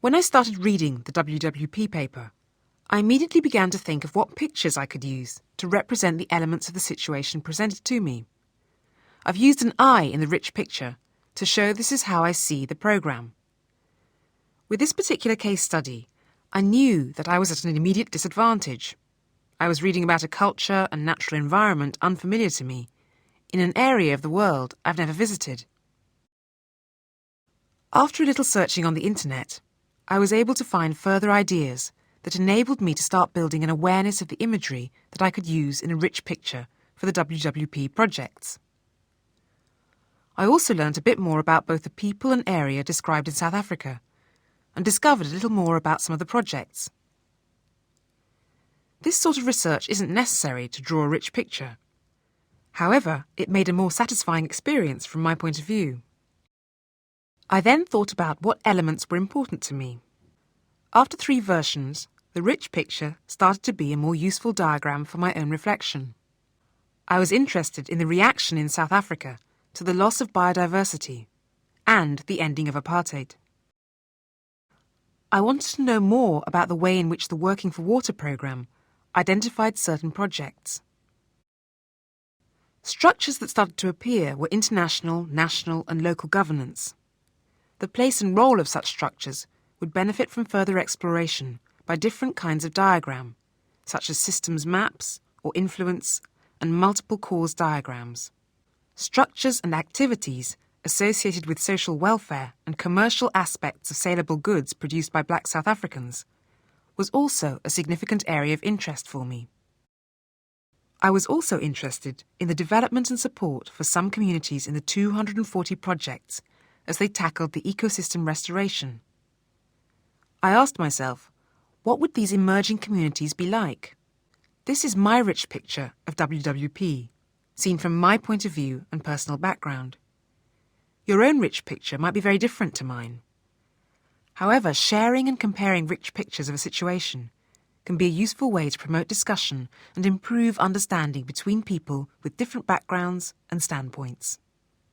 When I started reading the WWP paper, I immediately began to think of what pictures I could use to represent the elements of the situation presented to me. I've used an eye in the rich picture to show this is how I see the programme. With this particular case study, I knew that I was at an immediate disadvantage. I was reading about a culture and natural environment unfamiliar to me, in an area of the world I've never visited. After a little searching on the internet, I was able to find further ideas that enabled me to start building an awareness of the imagery that I could use in a rich picture for the WWP projects. I also learnt a bit more about both the people and area described in South Africa, and discovered a little more about some of the projects. This sort of research isn't necessary to draw a rich picture. However, it made a more satisfying experience from my point of view. I then thought about what elements were important to me. After 3 versions, the rich picture started to be a more useful diagram for my own reflection. I was interested in the reaction in South Africa to the loss of biodiversity and the ending of apartheid. I wanted to know more about the way in which the Working for Water programme identified certain projects. Structures that started to appear were international, national and local governance. The place and role of such structures would benefit from further exploration by different kinds of diagram, such as systems maps or influence and multiple cause diagrams. Structures and activities associated with social welfare and commercial aspects of saleable goods produced by black South Africans was also a significant area of interest for me. I was also interested in the development and support for some communities in the 240 projects as they tackled the ecosystem restoration. I asked myself, what would these emerging communities be like? This is my rich picture of WWP, seen from my point of view and personal background. Your own rich picture might be very different to mine. However, sharing and comparing rich pictures of a situation can be a useful way to promote discussion and improve understanding between people with different backgrounds and standpoints.